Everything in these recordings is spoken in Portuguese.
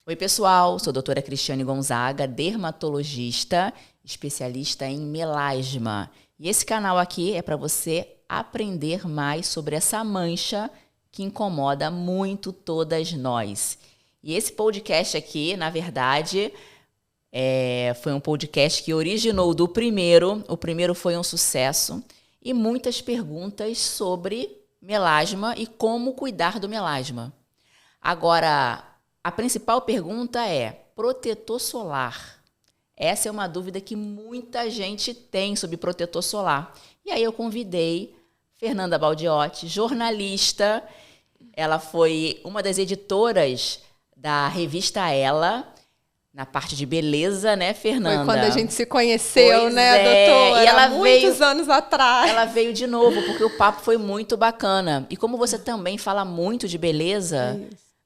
Oi, pessoal, sou a doutora Cristiane Gonzaga, dermatologista, especialista em melasma. E esse canal aqui é para você aprender mais sobre essa mancha que incomoda muito todas nós. E esse podcast aqui, na verdade, foi um podcast que originou do primeiro. O primeiro foi um sucesso. E muitas perguntas sobre melasma e como cuidar do melasma. Agora, a principal pergunta é protetor solar. Essa é uma dúvida que muita gente tem sobre protetor solar. E aí eu convidei Fernanda Baldiotti, jornalista. Ela foi uma das editoras da revista Ela, na parte de beleza, né, Fernanda? Foi quando a gente se conheceu, pois né, doutora? E ela muitos anos atrás. Ela veio de novo, porque o papo foi muito bacana. E como você também fala muito de beleza...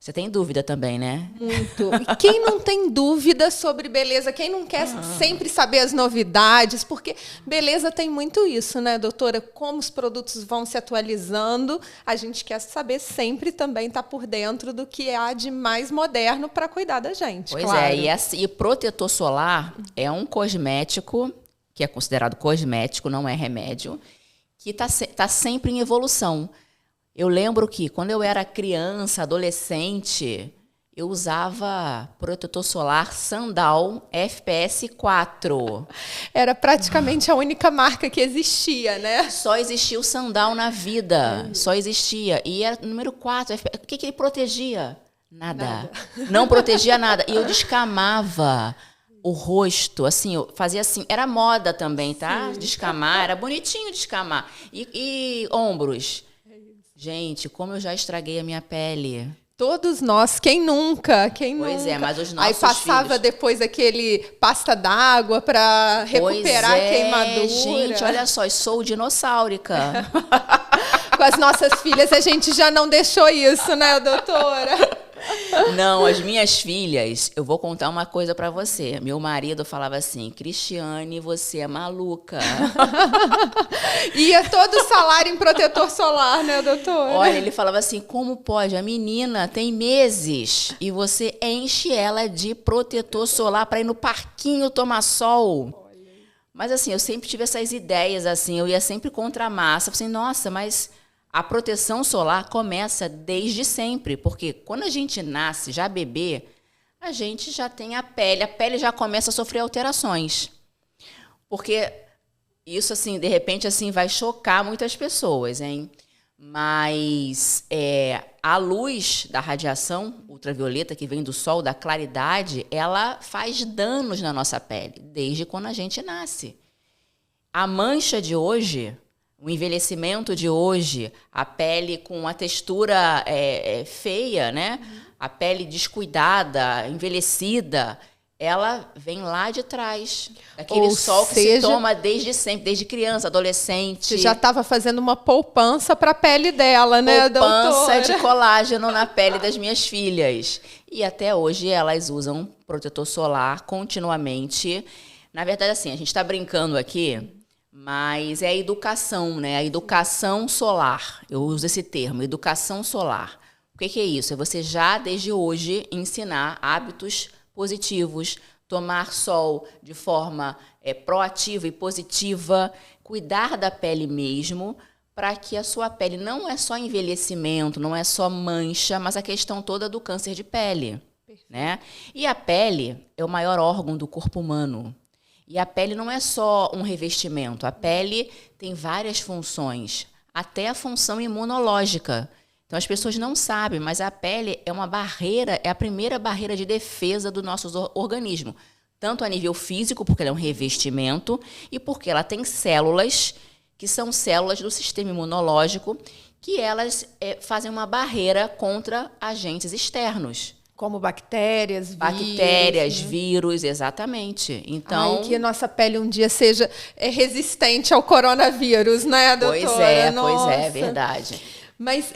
Você tem dúvida também, né? Muito. E quem não tem dúvida sobre beleza? Quem não quer sempre saber as novidades? Porque beleza tem muito isso, né, doutora? Como os produtos vão se atualizando, a gente quer saber sempre também estar por dentro do que há de mais moderno para cuidar da gente, Pois claro. E protetor solar é um cosmético, que é considerado cosmético, não é remédio, que está sempre em evolução. Eu lembro que quando eu era criança, adolescente, eu usava protetor solar Sandal FPS 4. Era praticamente a única marca que existia, né? Só existia o Sandal na vida. Só existia. E era número 4. O que ele protegia? Nada. Não protegia nada. E eu descamava o rosto, assim, eu fazia assim. Era moda também, tá? Sim. Descamar, era bonitinho descamar. E ombros. Gente, como eu já estraguei a minha pele. Todos nós, quem nunca? Pois é, mas os nossos Aí passava filhos... depois aquele pasta d'água para recuperar a queimadura. Gente, olha só, eu sou dinossaurica. Com as nossas filhas a gente já não deixou isso, né, doutora? Não, as minhas filhas, eu vou contar uma coisa pra você. Meu marido falava assim, Cristiane, você é maluca. Ia todo o salário em protetor solar, né, doutora? Olha, ele falava assim, como pode? A menina tem meses e você enche ela de protetor solar pra ir no parquinho tomar sol. Mas assim, eu sempre tive essas ideias, assim, eu ia sempre contra a massa. Eu falei assim, nossa, mas... A proteção solar começa desde sempre, porque quando a gente nasce, já bebê, a gente já tem a pele já começa a sofrer alterações. Porque isso, assim, de repente, assim, vai chocar muitas pessoas, hein? Mas a luz da radiação ultravioleta que vem do sol, da claridade, ela faz danos na nossa pele, desde quando a gente nasce. A mancha de hoje... O envelhecimento de hoje, a pele com a textura feia, né? A pele descuidada, envelhecida, ela vem lá de trás. Aquele sol que se toma desde sempre, desde criança, adolescente. Você já estava fazendo uma poupança para a pele dela, né, doutora? Poupança de colágeno na pele das minhas filhas. E até hoje elas usam protetor solar continuamente. Na verdade, assim, a gente está brincando aqui... Mas é a educação, né? A educação solar. Eu uso esse termo, educação solar. O que é isso? É você já, desde hoje, ensinar hábitos positivos, tomar sol de forma proativa e positiva, cuidar da pele mesmo, para que a sua pele não é só envelhecimento, não é só mancha, mas a questão toda do câncer de pele, né? E a pele é o maior órgão do corpo humano. E a pele não é só um revestimento, a pele tem várias funções, até a função imunológica. Então as pessoas não sabem, mas a pele é uma barreira, é a primeira barreira de defesa do nosso organismo. Tanto a nível físico, porque ela é um revestimento, e porque ela tem células, que são células do sistema imunológico, que elas fazem uma barreira contra agentes externos. Como bactérias, vírus, exatamente. Então, que a nossa pele um dia seja resistente ao coronavírus, né, doutora? Pois é, verdade. Mas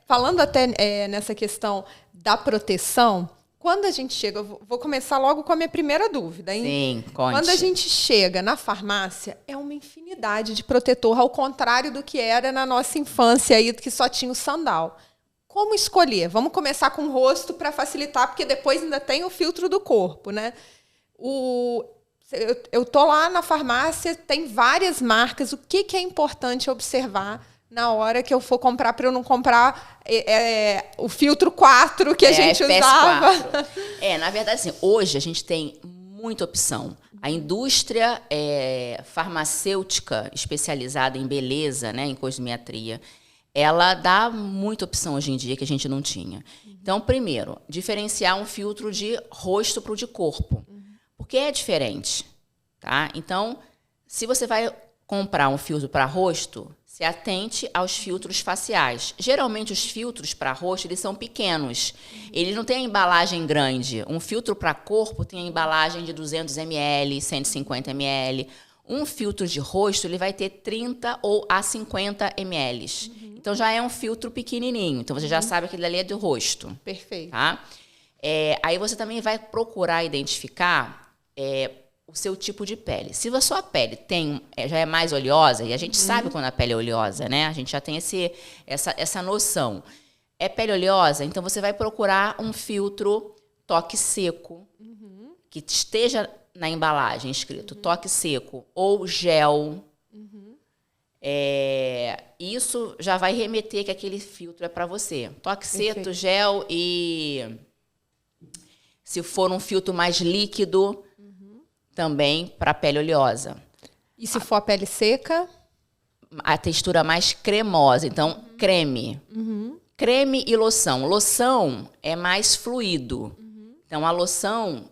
falando até nessa questão da proteção, quando a gente chega, eu vou começar logo com a minha primeira dúvida, hein? Sim, conte. Quando a gente chega na farmácia, é uma infinidade de protetor, ao contrário do que era na nossa infância, aí, que só tinha o Sandal. Como escolher? Vamos começar com o rosto para facilitar, porque depois ainda tem o filtro do corpo, né? Eu tô lá na farmácia, tem várias marcas. O que é importante observar na hora que eu for comprar, para eu não comprar o filtro 4 que a gente usava? Na verdade, assim, hoje a gente tem muita opção. A indústria farmacêutica especializada em beleza, né, em cosmetria, ela dá muita opção hoje em dia que a gente não tinha. Então, primeiro, diferenciar um filtro de rosto para o de corpo. Porque é diferente. Tá? Então, se você vai comprar um filtro para rosto, se atente aos filtros faciais. Geralmente, os filtros para rosto eles são pequenos. Eles não têm a embalagem grande. Um filtro para corpo tem a embalagem de 200 ml, 150 ml. Um filtro de rosto ele vai ter 30 ou a 50 ml. Então, já é um filtro pequenininho. Então, você já sabe que aquele ali é do rosto. Perfeito. Tá? Aí, você também vai procurar identificar o seu tipo de pele. Se a sua pele já é mais oleosa, e a gente sabe quando a pele é oleosa, né? A gente já tem essa noção. É pele oleosa? Então, você vai procurar um filtro toque seco, que esteja na embalagem escrito toque seco ou gel. Isso já vai remeter que aquele filtro é para você. Toque seco, gel e... Se for um filtro mais líquido, também para pele oleosa. E se for a pele seca? A textura mais cremosa. Então, creme. Creme e loção. Loção é mais fluido. Então, a loção,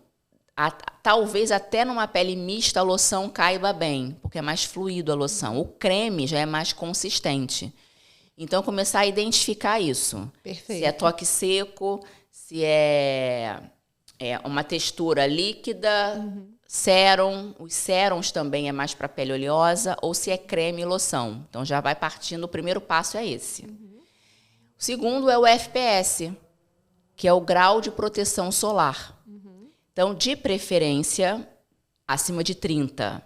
talvez até numa pele mista, a loção caiba bem, porque é mais fluido a loção. O creme já é mais consistente. Então, começar a identificar isso. Perfeito. Se é toque seco, se é uma textura líquida, sérum, os sérums também é mais para pele oleosa, ou se é creme e loção. Então, já vai partindo, o primeiro passo é esse. O segundo é o FPS, que é o grau de proteção solar. Então, de preferência, acima de 30.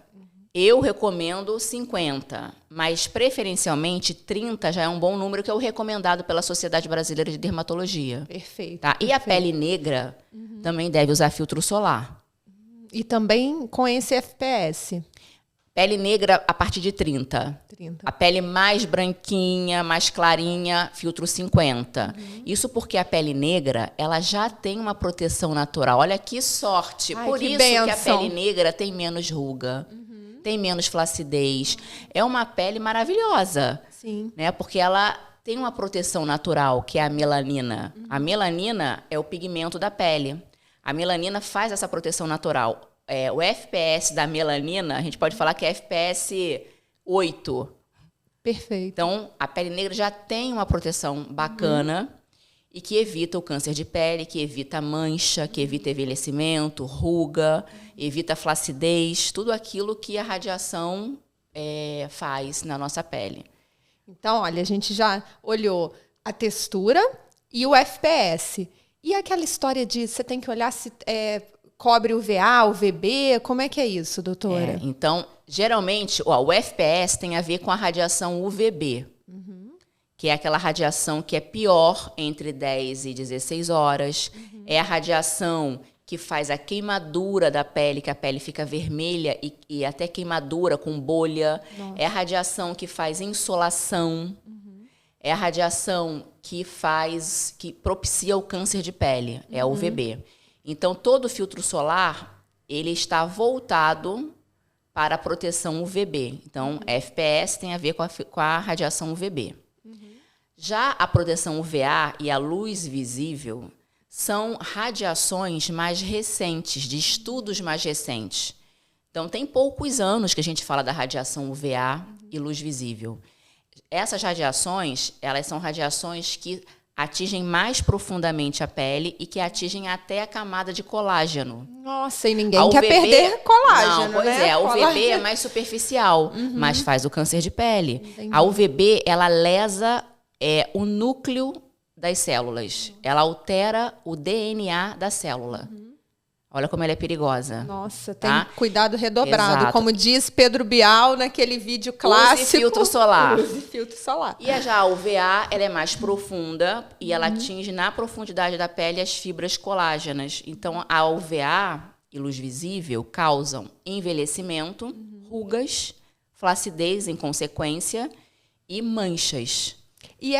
Eu recomendo 50, mas preferencialmente 30 já é um bom número, que é o recomendado pela Sociedade Brasileira de Dermatologia. Perfeito. Tá? E a pele negra também deve usar filtro solar. E também com esse FPS. Pele negra a partir de 30. A pele mais branquinha, mais clarinha, filtro 50. Isso porque a pele negra, ela já tem uma proteção natural. Olha que sorte. Ai, Por que isso benção. que a pele negra tem menos ruga, tem menos flacidez. É uma pele maravilhosa. Sim. Né? Porque ela tem uma proteção natural, que é a melanina. A melanina é o pigmento da pele. A melanina faz essa proteção natural. O FPS da melanina, a gente pode falar que é FPS 8. Perfeito. Então, a pele negra já tem uma proteção bacana e que evita o câncer de pele, que evita mancha, que evita envelhecimento, ruga, evita flacidez, tudo aquilo que a radiação faz na nossa pele. Então, olha, a gente já olhou a textura e o FPS. E aquela história de você tem que olhar se cobre o VA, o VB, como é que é isso, doutora? Então, geralmente, o FPS tem a ver com a radiação UVB, que é aquela radiação que é pior entre 10 e 16 horas. É a radiação que faz a queimadura da pele, que a pele fica vermelha e até queimadura com bolha. Nossa. É a radiação que faz insolação. É a radiação que propicia o câncer de pele, é a UVB. Então, todo filtro solar, ele está voltado para a proteção UVB. Então, FPS tem a ver com a radiação UVB. Já a proteção UVA e a luz visível são radiações mais recentes, de estudos mais recentes. Então, tem poucos anos que a gente fala da radiação UVA e luz visível. Essas radiações, elas são radiações que atingem mais profundamente a pele e que atingem até a camada de colágeno. Nossa, e ninguém quer perder colágeno, não, pois né? A UVB é mais superficial, mas faz o câncer de pele. Entendi. A UVB, ela lesa o núcleo das células. Ela altera o DNA da célula. Olha como ela é perigosa. Nossa, tem tá? cuidado redobrado. Exato. Como diz Pedro Bial naquele vídeo clássico. Use filtro solar. Use filtro solar. E já a UVA, ela é mais profunda e ela atinge na profundidade da pele as fibras colágenas. Então, a UVA e luz visível causam envelhecimento, rugas, flacidez em consequência e manchas. E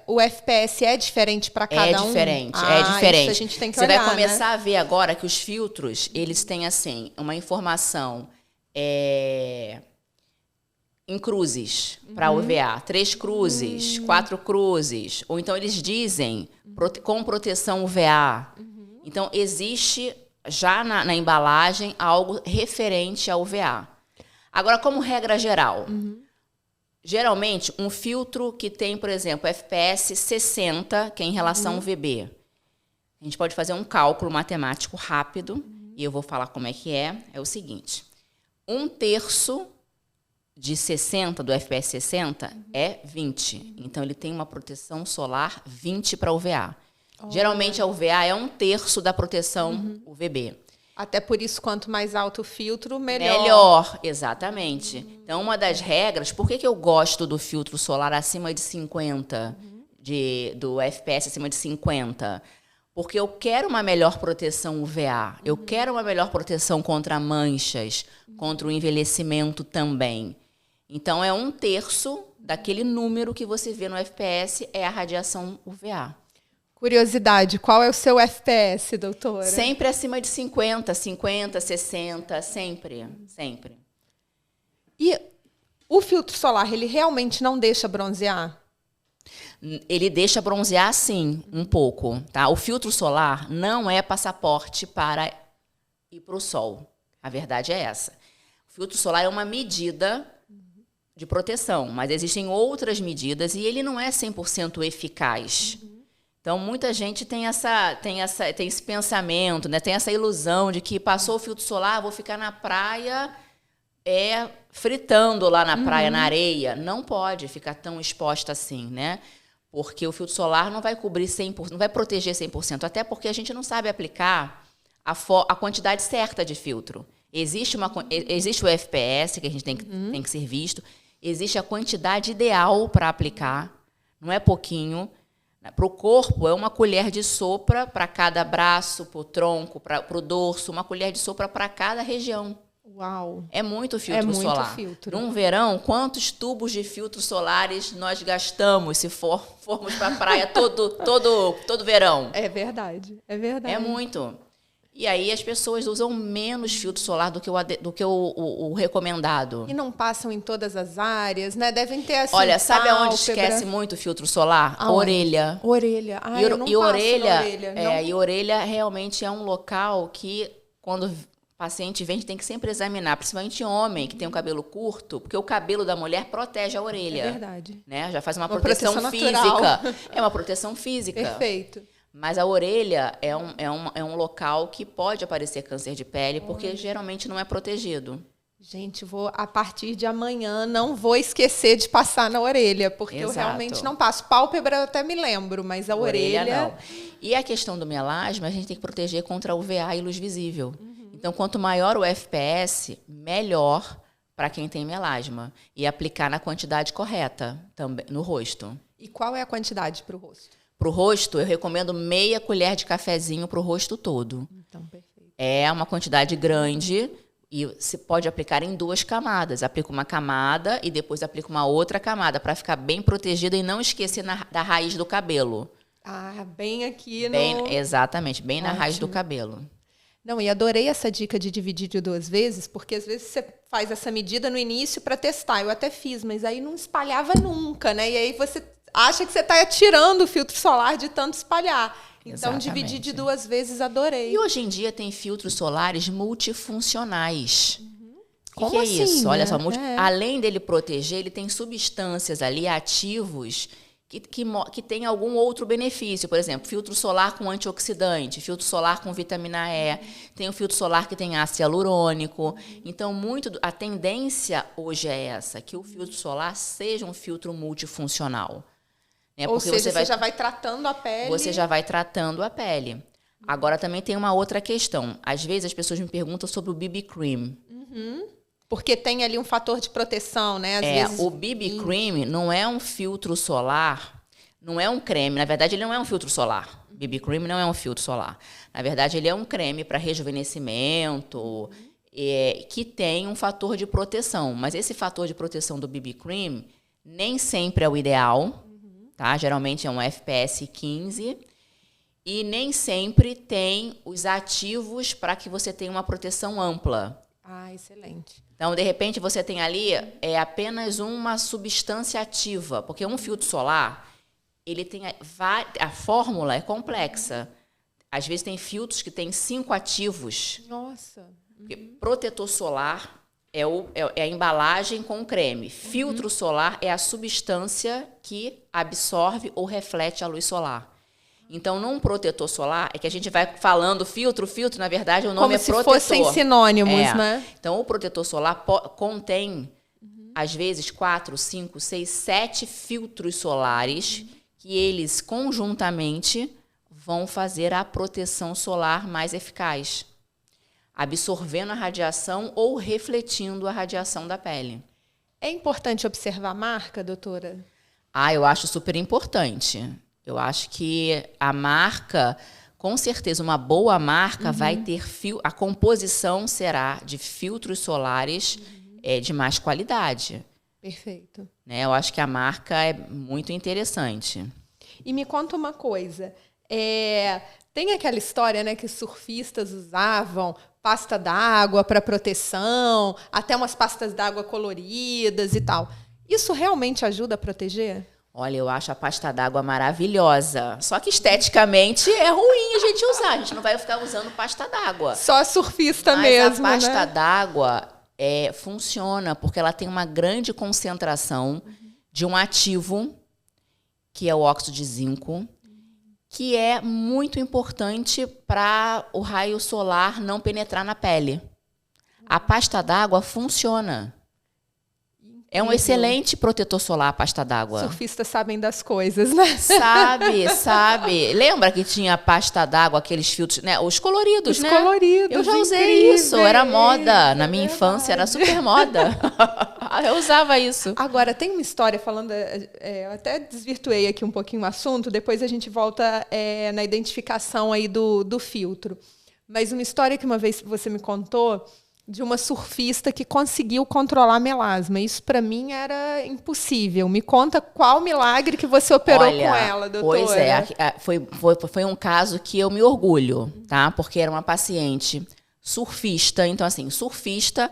o FPS é diferente para cada um? É diferente. Isso a gente tem que Você olhar, vai começar a ver agora que os filtros, eles têm, assim, uma informação em cruzes para UVA. 3 cruzes, 4 cruzes. Ou então eles dizem com proteção UVA. Então, existe já na embalagem algo referente à UVA. Agora, como regra geral... Geralmente, um filtro que tem, por exemplo, FPS 60, que é em relação ao VB. A gente pode fazer um cálculo matemático rápido, e eu vou falar como é que é. É o seguinte, 1/3 de 60, do FPS 60, é 20. Então, ele tem uma proteção solar 20 para UVA. Geralmente, a UVA é 1/3 da proteção UVB. Até por isso, quanto mais alto o filtro, melhor. Melhor, exatamente. Então, uma das regras... Por que eu gosto do filtro solar acima de 50? Do FPS acima de 50? Porque eu quero uma melhor proteção UVA. Eu quero uma melhor proteção contra manchas, contra o envelhecimento também. Então, é 1/3 daquele número que você vê no FPS é a radiação UVA. Curiosidade, qual é o seu FPS, doutora? Sempre acima de 50, 60, sempre. E o filtro solar, ele realmente não deixa bronzear? Ele deixa bronzear, sim, um pouco. Tá? O filtro solar não é passaporte para ir para o sol. A verdade é essa. O filtro solar é uma medida de proteção, mas existem outras medidas e ele não é 100% eficaz. Então, muita gente tem esse pensamento, né? Tem essa ilusão de que passou o filtro solar, vou ficar na praia fritando lá na praia, na areia. Não pode ficar tão exposta assim, né? Porque o filtro solar não vai cobrir 100%, não vai proteger 100%, até porque a gente não sabe aplicar a quantidade certa de filtro. Existe o FPS, que a gente tem que ser visto, existe a quantidade ideal para aplicar, não é pouquinho. Para o corpo, é uma colher de sopa para cada braço, para o tronco, para o dorso, uma colher de sopa para cada região. Uau! É muito filtro solar. É muito filtro. Num verão, quantos tubos de filtros solares nós gastamos se formos para a praia todo verão? É verdade. É muito. E aí as pessoas usam menos filtro solar do que o recomendado. E não passam em todas as áreas, né? Devem ter assim. Olha, sabe aonde esquece muito o filtro solar? Orelha. Orelha. Ai, eu não passo na orelha. E orelha realmente é um local que, quando o paciente vem, a gente tem que sempre examinar, principalmente homem que tem o cabelo curto, porque o cabelo da mulher protege a orelha. É verdade. Né? Já faz uma proteção física. Natural. É uma proteção física. Perfeito. Mas a orelha é um local que pode aparecer câncer de pele, porque geralmente não é protegido. Gente, a partir de amanhã, não vou esquecer de passar na orelha, porque eu realmente não passo. Pálpebra eu até me lembro, mas a orelha não. E a questão do melasma, a gente tem que proteger contra UVA e luz visível. Então, quanto maior o FPS, melhor para quem tem melasma. E aplicar na quantidade correta também no rosto. E qual é a quantidade para o rosto? Para o rosto, eu recomendo meia colher de cafezinho para o rosto todo. Então, perfeito. É uma quantidade grande e se pode aplicar em 2 camadas. Aplica uma camada e depois aplica uma outra camada para ficar bem protegida e não esquecer da raiz do cabelo. Ah, bem aqui Exatamente, bem na raiz do cabelo. Não, e adorei essa dica de dividir de 2 vezes, porque às vezes você faz essa medida no início para testar. Eu até fiz, mas aí não espalhava nunca, né? E aí você acha que você está tirando o filtro solar de tanto espalhar. Então, dividir de 2 vezes, adorei. E hoje em dia tem filtros solares multifuncionais. Como que assim? É isso? Olha só, além dele proteger, ele tem substâncias ali ativos que tem algum outro benefício. Por exemplo, filtro solar com antioxidante, filtro solar com vitamina E, tem o filtro solar que tem ácido hialurônico. Então, a tendência hoje é essa, que o filtro solar seja um filtro multifuncional. Ou seja, você já vai tratando a pele. Você já vai tratando a pele. Agora, também tem uma outra questão. Às vezes, as pessoas me perguntam sobre o BB Cream. Porque tem ali um fator de proteção, né? Às vezes... O BB Cream não é um filtro solar, não é um creme. Na verdade, ele não é um filtro solar. BB Cream não é um filtro solar. Na verdade, ele é um creme para rejuvenescimento, que tem um fator de proteção. Mas esse fator de proteção do BB Cream nem sempre é o ideal, tá? Geralmente é um FPS 15 e nem sempre tem os ativos para que você tenha uma proteção ampla. Ah, excelente. Então, de repente, você tem ali apenas uma substância ativa, porque um filtro solar, ele tem a fórmula é complexa. Às vezes tem filtros que têm 5 ativos. Nossa. Porque protetor solar é a embalagem com o creme. Filtro solar é a substância que absorve ou reflete a luz solar. Então, num protetor solar, é que a gente vai falando filtro, na verdade, o nome é protetor. Como se fossem sinônimos, né? Então, o protetor solar contém, às vezes, 4, 5, 6, 7 filtros solares que eles, conjuntamente, vão fazer a proteção solar mais eficaz, absorvendo a radiação ou refletindo a radiação da pele. É importante observar a marca, doutora? Eu acho super importante. Eu acho que a marca, com certeza, uma boa marca vai ter a composição será de filtros solares de mais qualidade. Perfeito. Né? Eu acho que a marca é muito interessante. E me conta uma coisa. Tem aquela história, né, que os surfistas usavam pasta d'água para proteção, até umas pastas d'água coloridas e tal. Isso realmente ajuda a proteger? Olha, eu acho a pasta d'água maravilhosa. Só que esteticamente é ruim a gente usar. A gente não vai ficar usando pasta d'água. Só surfista mesmo, mas a pasta né? d'água funciona porque ela tem uma grande concentração de um ativo, que é o óxido de zinco, que é muito importante para o raio solar não penetrar na pele. A pasta d'água funciona. É um excelente protetor solar, a pasta d'água. Surfistas sabem das coisas, né? Sabe. Lembra que tinha pasta d'água, aqueles filtros, né? Os coloridos, Os né? coloridos, Eu já usei incríveis. isso, era moda. Na minha infância era super moda. Eu usava isso. Agora, tem uma história falando... eu até desvirtuei aqui um pouquinho o assunto, depois a gente volta na identificação aí do filtro. Mas uma história que uma vez você me contou de uma surfista que conseguiu controlar melasma. Isso, para mim, era impossível. Me conta qual milagre que você operou com ela, doutora. Pois foi um caso que eu me orgulho, tá? Porque era uma paciente surfista. Então, assim, surfista,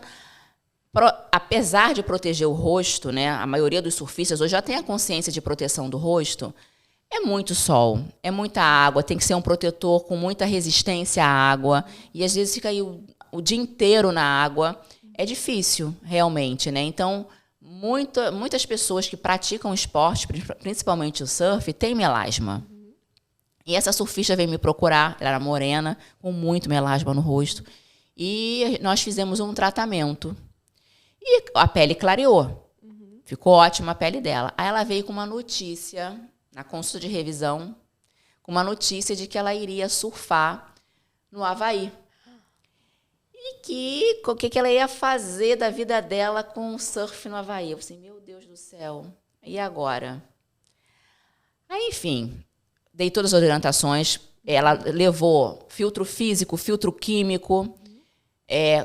apesar de proteger o rosto, né? A maioria dos surfistas hoje já tem a consciência de proteção do rosto. É muito sol, é muita água, tem que ser um protetor com muita resistência à água. E, às vezes, fica aí o dia inteiro na água. É difícil, realmente, né? Então, muitas pessoas que praticam esporte, principalmente o surf, têm melasma. E essa surfista veio me procurar, ela era morena, com muito melasma no rosto. E nós fizemos um tratamento. E a pele clareou. Ficou ótima a pele dela. Aí ela veio com uma notícia, na consulta de revisão, com uma notícia de que ela iria surfar no Havaí. E o que ela ia fazer da vida dela com o surf no Havaí. Eu falei, meu Deus do céu, e agora? Aí, enfim, dei todas as orientações. Ela levou filtro físico, filtro químico,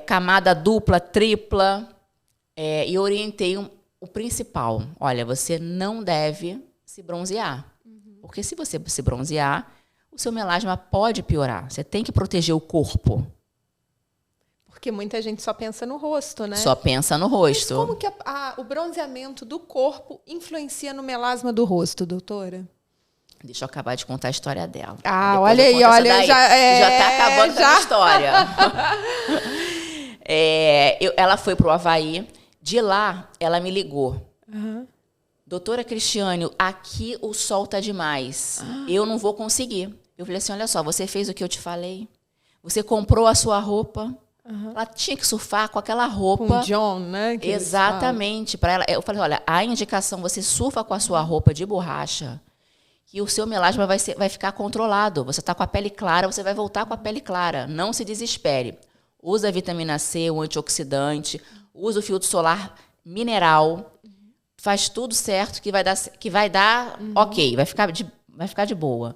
camada dupla, tripla, e orientei o principal. Olha, você não deve se bronzear. Porque se você se bronzear, o seu melasma pode piorar. Você tem que proteger o corpo. Porque muita gente só pensa no rosto, né? Só pensa no rosto. Mas como que o bronzeamento do corpo influencia no melasma do rosto, doutora? Deixa eu acabar de contar a história dela. Olha aí, olha, já está acabando com a história. Ela foi para o Havaí. De lá, ela me ligou. Doutora Cristiane, aqui o sol está demais. Eu não vou conseguir. Eu falei assim, olha só, você fez o que eu te falei. Você comprou a sua roupa. Ela tinha que surfar com aquela roupa. Com John, né? Exatamente. Para ela, eu falei, olha, a indicação, você surfa com a sua roupa de borracha, que o seu melasma vai ficar controlado. Você está com a pele clara, você vai voltar com a pele clara. Não se desespere. Usa a vitamina C, o antioxidante, usa o filtro solar mineral, faz tudo certo que vai dar ok, vai ficar de boa.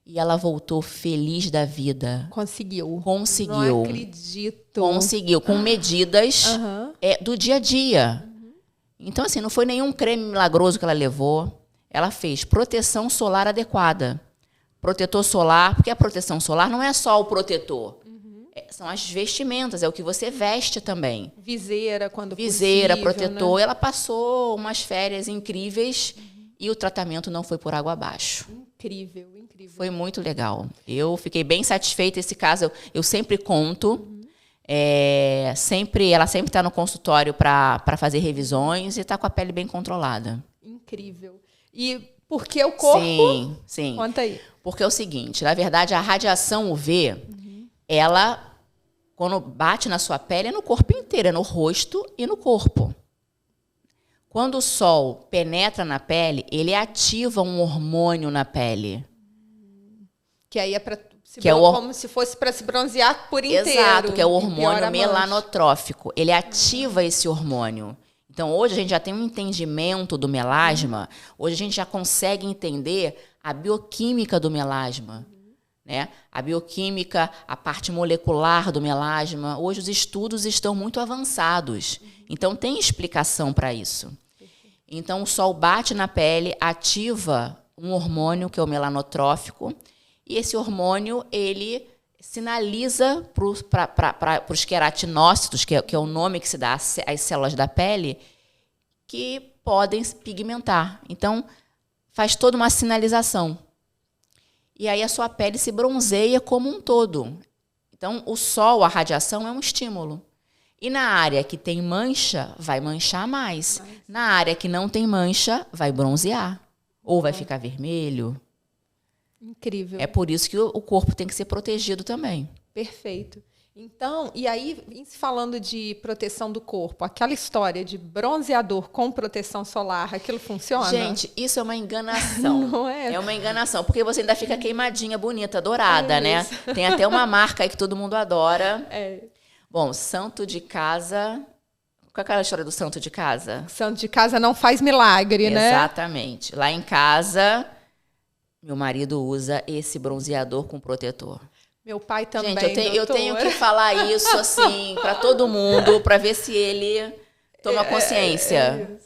E ela voltou feliz da vida. Conseguiu. Conseguiu. Não acredito. Conseguiu, com medidas do dia a dia. Então, assim, não foi nenhum creme milagroso que ela levou. Ela fez proteção solar adequada. Protetor solar, porque a proteção solar não é só o protetor. São as vestimentas, é o que você veste também. Viseira, quando Viseira, possível, protetor. né? Ela passou umas férias incríveis e o tratamento não foi por água abaixo. Incrível, incrível. Foi muito legal. Eu fiquei bem satisfeita. Esse caso eu sempre conto. Ela sempre está no consultório para fazer revisões e está com a pele bem controlada. Incrível. E por que o corpo? Sim. Conta aí. Porque é o seguinte, na verdade, a radiação UV, ela, quando bate na sua pele, é no corpo inteiro, é no rosto e no corpo. Quando o sol penetra na pele, ele ativa um hormônio na pele. Que aí é para como se fosse para se bronzear por inteiro. Exato, que é o hormônio melanotrófico. Ele ativa esse hormônio. Então, hoje a gente já tem um entendimento do melasma, hoje a gente já consegue entender a bioquímica do melasma, né? A bioquímica, a parte molecular do melasma. Hoje os estudos estão muito avançados, então tem explicação para isso. Então, o sol bate na pele, ativa um hormônio que é o melanotrófico, e esse hormônio, ele sinaliza para os queratinócitos, que é o nome que se dá às células da pele, que podem pigmentar. Então, faz toda uma sinalização. E aí a sua pele se bronzeia como um todo. Então, o sol, a radiação, é um estímulo. E na área que tem mancha, vai manchar mais. Na área que não tem mancha, vai bronzear. Ou vai ficar vermelho. Incrível. É por isso que o corpo tem que ser protegido também. Perfeito. Então, e aí, falando de proteção do corpo, aquela história de bronzeador com proteção solar, aquilo funciona? Gente, isso é uma enganação. Não é? É uma enganação, porque você ainda fica queimadinha, bonita, dourada, né? Tem até uma marca aí que todo mundo adora. Bom, santo de casa... Qual é aquela história do santo de casa? Santo de casa não faz milagre, né? Exatamente. Lá em casa... Meu marido usa esse bronzeador com protetor. Meu pai também, gente, eu tenho que falar isso assim para todo mundo, para ver se ele toma consciência.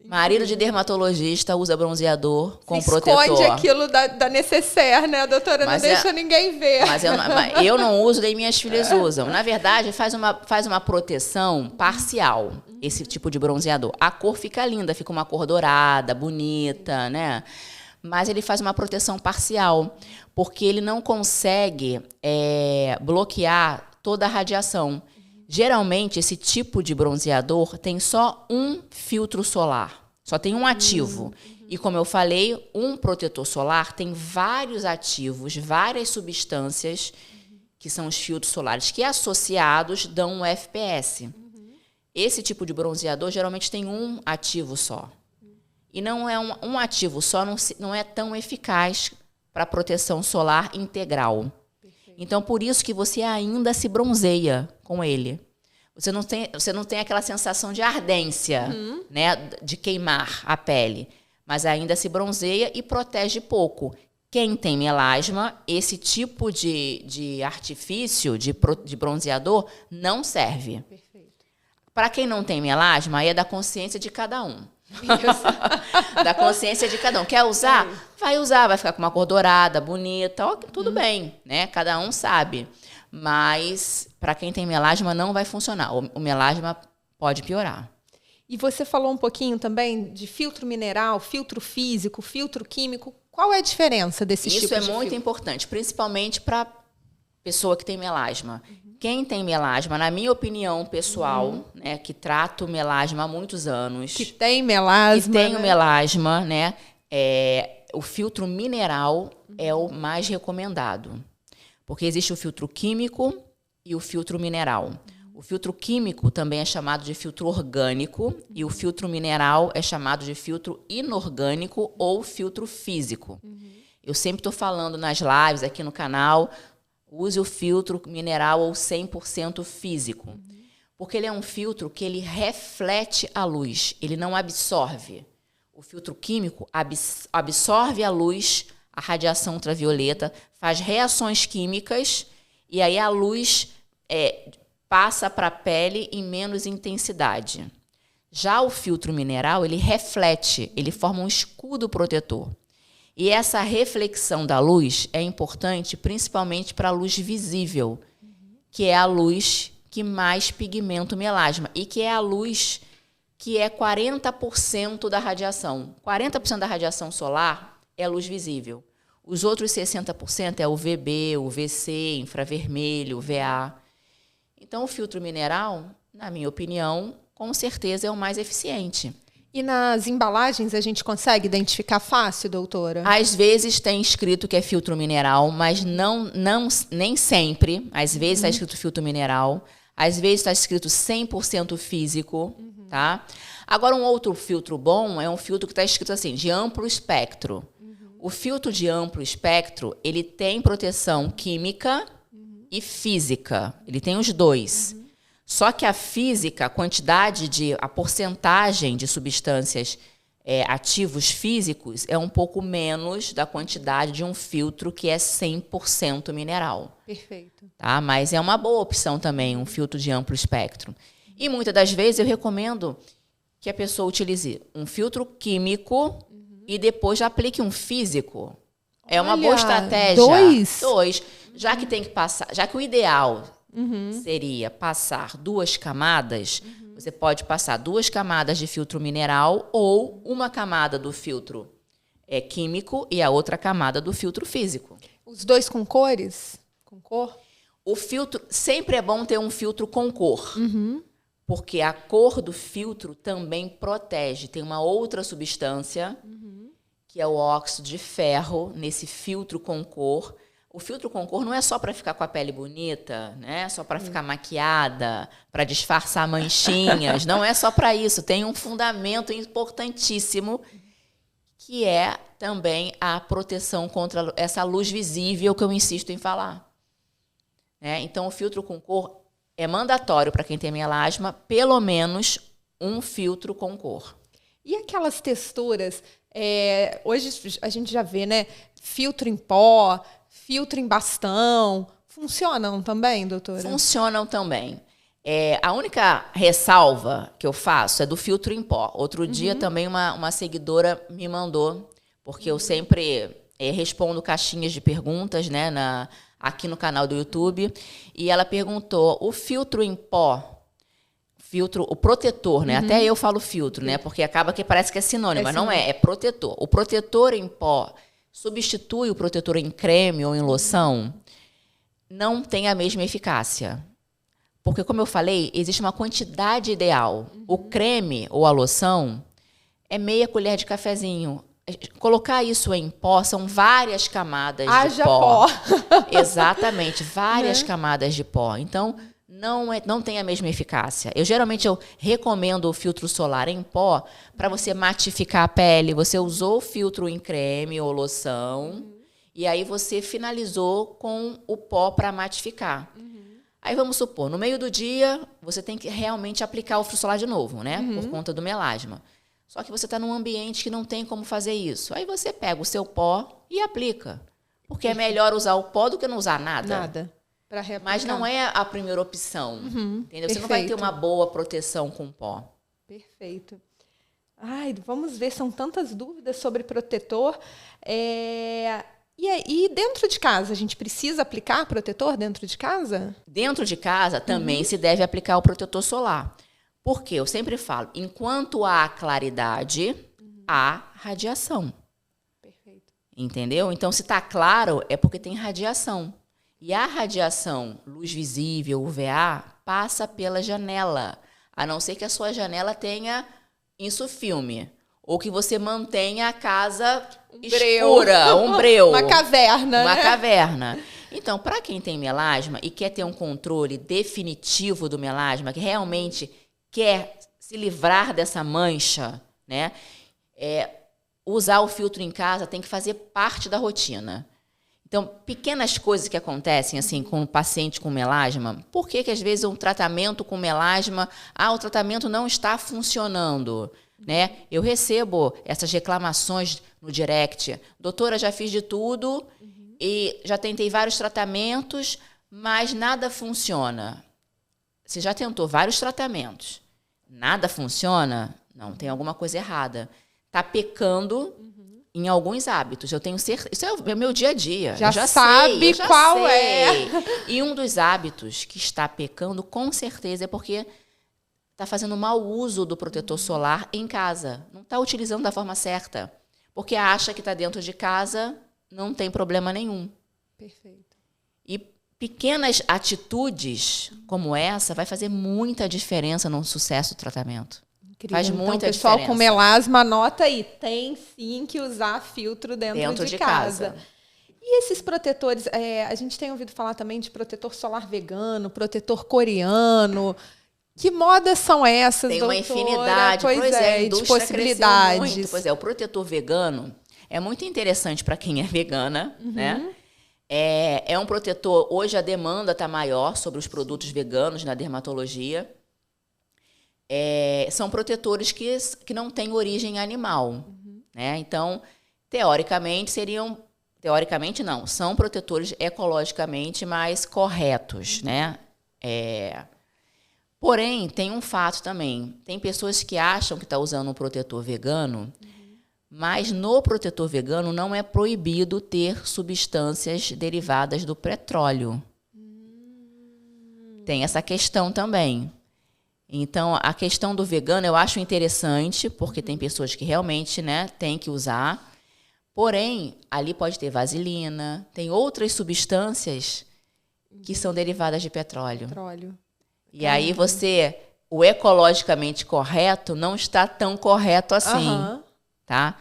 Marido de dermatologista usa bronzeador com protetor. Esconde aquilo da necessaire, né, doutora? Não deixa ninguém ver. Mas eu não uso, nem minhas filhas usam. Na verdade, faz uma proteção parcial, esse tipo de bronzeador. A cor fica linda, fica uma cor dourada, bonita, né? Mas ele faz uma proteção parcial, porque ele não consegue bloquear toda a radiação. Geralmente, esse tipo de bronzeador tem só um filtro solar, só tem um ativo. E, como eu falei, um protetor solar tem vários ativos, várias substâncias, que são os filtros solares, que associados dão um FPS. Esse tipo de bronzeador geralmente tem um ativo só. E não é um ativo só, não é tão eficaz para proteção solar integral. Perfeito. Então, por isso que você ainda se bronzeia com ele. Você não tem aquela sensação de ardência, né, de queimar a pele, mas ainda se bronzeia e protege pouco. Quem tem melasma, esse tipo de artifício, de bronzeador, não serve. Para quem não tem melasma, aí é da consciência de cada um. Da consciência de cada um. Quer usar? Vai usar, vai ficar com uma cor dourada, bonita, ó, tudo bem, né? Cada um sabe. Mas para quem tem melasma não vai funcionar. O melasma pode piorar. E você falou um pouquinho também de filtro mineral, filtro físico, filtro químico. Qual é a diferença desses tipos de filtro? Isso é muito importante, principalmente para pessoa que tem melasma. Quem tem melasma, na minha opinião pessoal, né, que trato melasma há muitos anos. Que tem melasma. Que tem o melasma, né? O filtro mineral é o mais recomendado. Porque existe o filtro químico e o filtro mineral. O filtro químico também é chamado de filtro orgânico e o filtro mineral é chamado de filtro inorgânico ou filtro físico. Eu sempre estou falando nas lives aqui no canal, use o filtro mineral ou 100% físico. Porque ele é um filtro que ele reflete a luz, ele não absorve. O filtro químico absorve a luz, a radiação ultravioleta, faz reações químicas e aí a luz passa para a pele em menos intensidade. Já o filtro mineral, ele reflete, ele forma um escudo protetor. E essa reflexão da luz é importante principalmente para a luz visível, que é a luz que mais pigmenta o melasma e que é a luz que é 40% da radiação. 40% da radiação solar é a luz visível. Os outros 60% é o UVB, o UVC, infravermelho, UVA. Então, o filtro mineral, na minha opinião, com certeza é o mais eficiente. E nas embalagens a gente consegue identificar fácil, doutora? Às vezes tem escrito que é filtro mineral, mas nem sempre. Às vezes está escrito filtro mineral, às vezes está escrito 100% físico, tá? Agora, um outro filtro bom é um filtro que está escrito assim, de amplo espectro. O filtro de amplo espectro, ele tem proteção química e física. Ele tem os dois. Só que a física, a porcentagem de substâncias ativos físicos é um pouco menos da quantidade de um filtro que é 100% mineral. Perfeito. Tá? Mas é uma boa opção também, um filtro de amplo espectro. E muitas das vezes eu recomendo que a pessoa utilize um filtro químico e depois já aplique um físico. É uma boa estratégia. Dois. Já que tem que passar, já que o ideal seria passar 2 camadas, você pode passar 2 camadas de filtro mineral ou uma camada do filtro químico e a outra camada do filtro físico. Os dois com cores? Com cor? O filtro, sempre é bom ter um filtro com cor. Porque a cor do filtro também protege. Tem uma outra substância, que é o óxido de ferro, nesse filtro com cor. O filtro com cor não é só para ficar com a pele bonita, né? Só para ficar maquiada, para disfarçar manchinhas. Não é só para isso. Tem um fundamento importantíssimo, que é também a proteção contra essa luz visível que eu insisto em falar. Então, o filtro com cor é mandatório para quem tem melasma, pelo menos um filtro com cor. E aquelas texturas? Hoje a gente já vê, né? Filtro em pó, filtro em bastão. Funcionam também, doutora? Funcionam também. A única ressalva que eu faço é do filtro em pó. Outro dia também uma seguidora me mandou, porque eu sempre respondo caixinhas de perguntas, né, aqui no canal do YouTube, e ela perguntou, o filtro em pó, o protetor, né? Até eu falo filtro, né? Porque acaba que parece que é sinônimo, mas não é protetor. O protetor em pó substitui o protetor em creme ou em loção? Não tem a mesma eficácia. Porque, como eu falei, existe uma quantidade ideal. O creme ou a loção é meia colher de cafezinho. Colocar isso em pó, são várias camadas de pó. Exatamente, várias camadas de pó. Então, não tem a mesma eficácia. Geralmente eu recomendo o filtro solar em pó para você matificar a pele. Você usou o filtro em creme ou loção e aí você finalizou com o pó para matificar. Aí vamos supor, no meio do dia, você tem que realmente aplicar o filtro solar de novo, né? Por conta do melasma. Só que você está num ambiente que não tem como fazer isso. Aí você pega o seu pó e aplica. Porque é melhor usar o pó do que não usar nada. Nada. Pra reaplicar. Mas não é a primeira opção. Entendeu? Você não vai ter uma boa proteção com pó. Perfeito. Ai, vamos ver, são tantas dúvidas sobre protetor. E dentro de casa, a gente precisa aplicar protetor dentro de casa? Dentro de casa também se deve aplicar o protetor solar. Porque eu sempre falo, enquanto há claridade, há radiação. Perfeito. Entendeu? Então, se está claro, é porque tem radiação. E a radiação, luz visível, UVA, passa pela janela. A não ser que a sua janela tenha insufilme. Ou que você mantenha a casa escura, um breu. Uma caverna. Uma caverna. Então, para quem tem melasma e quer ter um controle definitivo do melasma, que realmente quer se livrar dessa mancha, né? Usar o filtro em casa tem que fazer parte da rotina. Então, pequenas coisas que acontecem assim com o paciente com melasma, por que às vezes um tratamento com melasma, o tratamento não está funcionando, né? Eu recebo essas reclamações no direct. Doutora, já fiz de tudo e já tentei vários tratamentos, mas nada funciona. Você já tentou vários tratamentos, nada funciona? Não, tem alguma coisa errada. Está pecando em alguns hábitos. Eu tenho certeza. Isso é o meu dia a dia. Já sabe qual é. E um dos hábitos que está pecando, com certeza, é porque está fazendo mau uso do protetor solar em casa. Não está utilizando da forma certa. Porque acha que está dentro de casa, não tem problema nenhum. Perfeito. E pequenas atitudes como essa vai fazer muita diferença no sucesso do tratamento. Incrível. Faz muita então, pessoal diferença. com melasma, anota aí. Tem sim que usar filtro dentro de casa. E esses protetores, a gente tem ouvido falar também de protetor solar vegano, protetor coreano. Que modas são essas, Tem doutora? uma infinidade, de possibilidades. Muito. Pois é, o protetor vegano é muito interessante para quem é vegana, né? É um protetor, hoje a demanda está maior sobre os produtos veganos na dermatologia. São protetores que não têm origem animal, né? Então, teoricamente não, são protetores ecologicamente mais corretos, né? Porém, tem um fato também. Tem pessoas que acham que estão usando um protetor vegano, mas no protetor vegano não é proibido ter substâncias derivadas do petróleo. Tem essa questão também. Então, a questão do vegano eu acho interessante, porque tem pessoas que realmente, né, têm que usar. Porém, ali pode ter vaselina, tem outras substâncias que são derivadas de petróleo. E aí o ecologicamente correto não está tão correto assim, tá?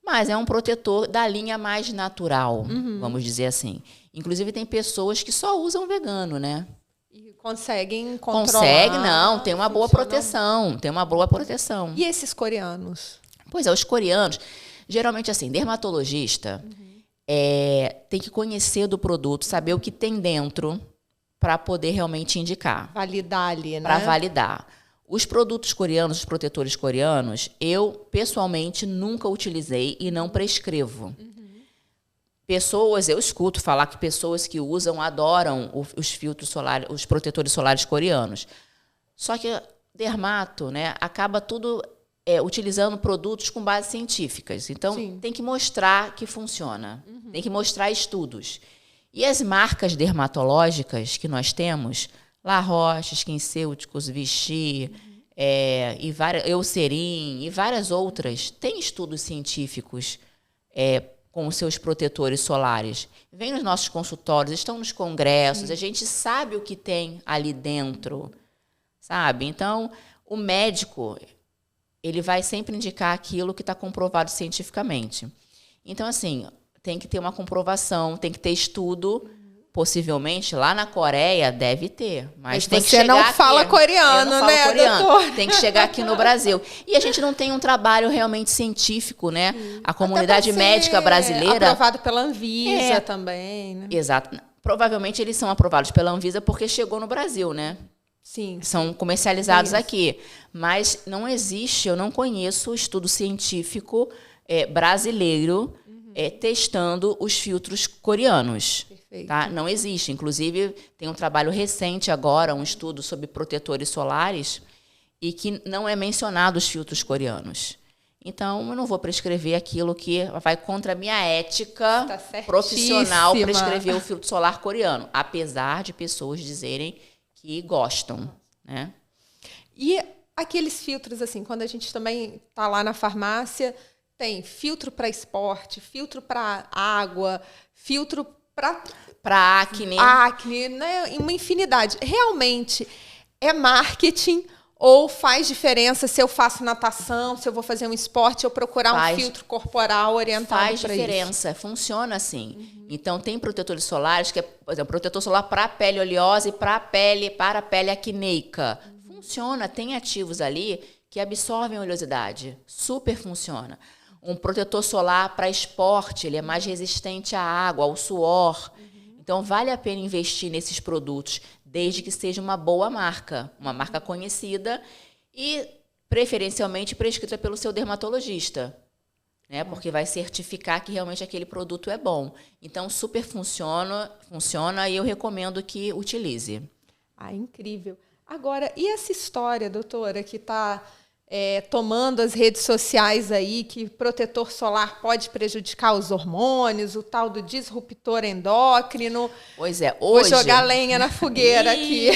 Mas é um protetor da linha mais natural, vamos dizer assim. Inclusive, tem pessoas que só usam vegano, né? E conseguem controlar. Consegue, não. Tem uma boa proteção. Tem uma boa proteção. E esses coreanos? Pois é, os coreanos, geralmente assim, dermatologista tem que conhecer do produto, saber o que tem dentro para poder realmente indicar. Validar ali, né? Para validar. Os produtos coreanos, os protetores coreanos, eu, pessoalmente, nunca utilizei e não prescrevo. Eu escuto falar que pessoas que usam adoram os filtros solares, os protetores solares coreanos. Só que dermato, né, acaba tudo utilizando produtos com bases científicas. Então, tem que mostrar que funciona. Tem que mostrar estudos. E as marcas dermatológicas que nós temos, La Roche, SkinCeuticals, Vichy, Eucerin e várias outras, têm estudos científicos com os seus protetores solares. Vêm nos nossos consultórios, estão nos congressos, a gente sabe o que tem ali dentro, sabe? Então, o médico, ele vai sempre indicar aquilo que está comprovado cientificamente. Então, assim, tem que ter uma comprovação, tem que ter estudo. Possivelmente, lá na Coreia, deve ter. Mas tem que chegar não fala aqui. coreano, Eu não falo coreano. doutor? Tem que chegar aqui no Brasil. E a gente não tem um trabalho realmente científico, né? A comunidade médica brasileira... aprovado pela Anvisa também, né? Exato. Provavelmente eles são aprovados pela Anvisa porque chegou no Brasil, né? Sim. São comercializados aqui. Mas não existe, eu não conheço estudo científico brasileiro testando os filtros coreanos. Tá? Não existe. Inclusive, tem um trabalho recente agora, um estudo sobre protetores solares, e que não é mencionado os filtros coreanos. Então, eu não vou prescrever aquilo que vai contra a minha ética profissional, prescrever o filtro solar coreano, apesar de pessoas dizerem que gostam, né? E aqueles filtros, assim, quando a gente também está lá na farmácia, tem filtro para esporte, filtro para água, filtro para acne. Acne, né? Uma infinidade. Realmente é marketing Ou faz diferença se eu faço natação, se eu vou fazer um esporte, eu procurar um filtro corporal orientado para isso? Faz diferença, funciona assim. Então, tem protetores solares, que é, por exemplo, protetor solar para a pele oleosa e para a pele acneica. Funciona, tem ativos ali que absorvem a oleosidade. Super funciona. Um protetor solar para esporte, ele é mais resistente à água, ao suor. Então, vale a pena investir nesses produtos, desde que seja uma boa marca, uma marca conhecida e, preferencialmente, prescrita pelo seu dermatologista, né? Porque vai certificar que realmente aquele produto é bom. Então, super funciona e eu recomendo que utilize. Ah, incrível. Agora, e essa história, doutora, que está tomando as redes sociais aí, que protetor solar pode prejudicar os hormônios, o tal do disruptor endócrino? Pois é, hoje... Vou jogar lenha na fogueira aqui.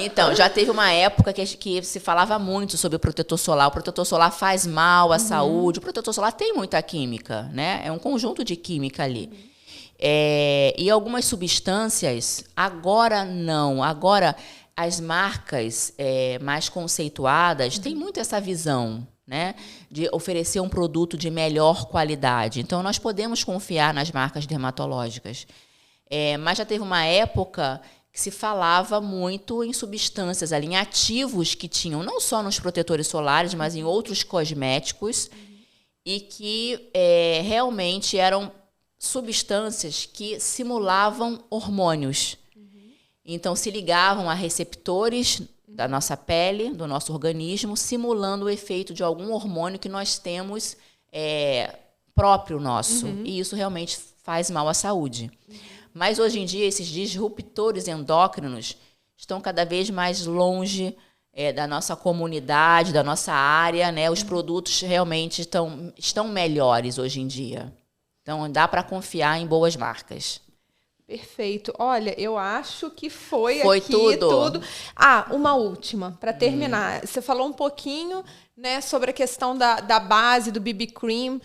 Então, já teve uma época que se falava muito sobre o protetor solar. O protetor solar faz mal à saúde. O protetor solar tem muita química, né? É um conjunto de química ali. E algumas substâncias, agora não. Agora, as marcas mais conceituadas têm muito essa visão, né, de oferecer um produto de melhor qualidade. Então, nós podemos confiar nas marcas dermatológicas. Mas já teve uma época que se falava muito em substâncias ali, em ativos que tinham, não só nos protetores solares, mas em outros cosméticos, e que realmente eram substâncias que simulavam hormônios. Então, se ligavam a receptores da nossa pele, do nosso organismo, simulando o efeito de algum hormônio que nós temos próprio nosso. E isso realmente faz mal à saúde. Mas, hoje em dia, esses disruptores endócrinos estão cada vez mais longe da nossa comunidade, da nossa área, né? Os produtos realmente estão melhores hoje em dia. Então, dá para confiar em boas marcas. Perfeito. Olha, eu acho que foi aqui tudo. Ah, uma última, para terminar. Você falou um pouquinho, né, sobre a questão da base, do BB Cream.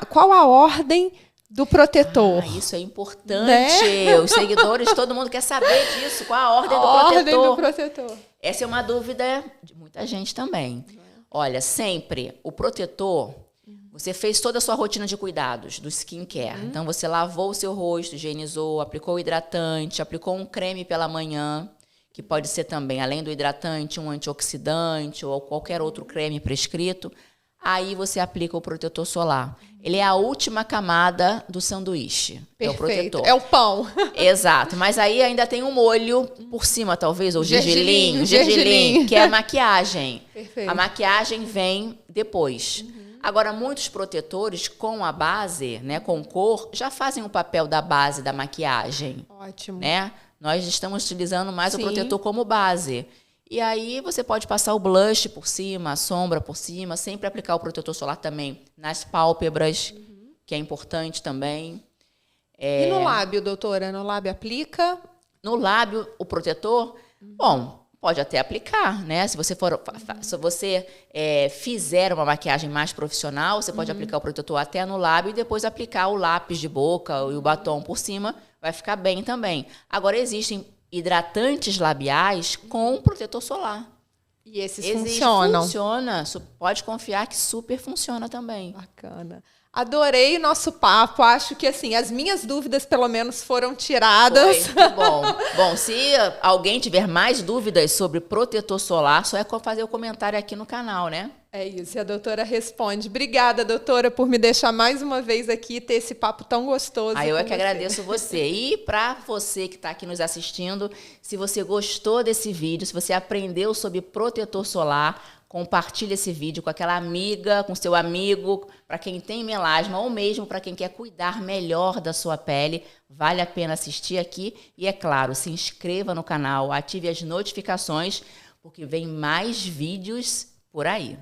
Qual a ordem do protetor? Isso é importante. Né? Os seguidores, todo mundo quer saber disso. Qual a ordem do protetor? Essa é uma dúvida de muita gente também. Olha, sempre o protetor... Você fez toda a sua rotina de cuidados, do skincare. Então, você lavou o seu rosto, higienizou, aplicou o hidratante, aplicou um creme pela manhã, que pode ser também, além do hidratante, um antioxidante ou qualquer outro creme prescrito. Aí você aplica o protetor solar. Ele é a última camada do sanduíche. Perfeito. É o protetor. É o pão. Exato. Mas aí ainda tem um molho por cima, talvez, ou gergelim, que é a maquiagem. Perfeito. A maquiagem vem depois. Agora, muitos protetores com a base, né, com cor, já fazem o papel da base da maquiagem. Ótimo. Né? Nós estamos utilizando mais o protetor como base. E aí você pode passar o blush por cima, a sombra por cima, sempre aplicar o protetor solar também nas pálpebras, que é importante também. E no lábio, doutora? No lábio aplica? No lábio, o protetor? Bom... Pode até aplicar, né? Se você fizer uma maquiagem mais profissional, você pode aplicar o protetor até no lábio e depois aplicar o lápis de boca e o batom por cima, vai ficar bem também. Agora, existem hidratantes labiais com protetor solar. E esses funcionam? Funciona. Pode confiar que super funciona também. Bacana. Adorei o nosso papo. Acho que, assim, as minhas dúvidas, pelo menos, foram tiradas. Foi, bom. Bom, se alguém tiver mais dúvidas sobre protetor solar, só é fazer o comentário aqui no canal, né? É isso, e a doutora responde. Obrigada, doutora, por me deixar mais uma vez aqui, ter esse papo tão gostoso. Eu é que agradeço você. E para você que está aqui nos assistindo, se você gostou desse vídeo, se você aprendeu sobre protetor solar, compartilhe esse vídeo com aquela amiga, com seu amigo, para quem tem melasma ou mesmo para quem quer cuidar melhor da sua pele. Vale a pena assistir aqui e, é claro, se inscreva no canal, ative as notificações, porque vem mais vídeos por aí.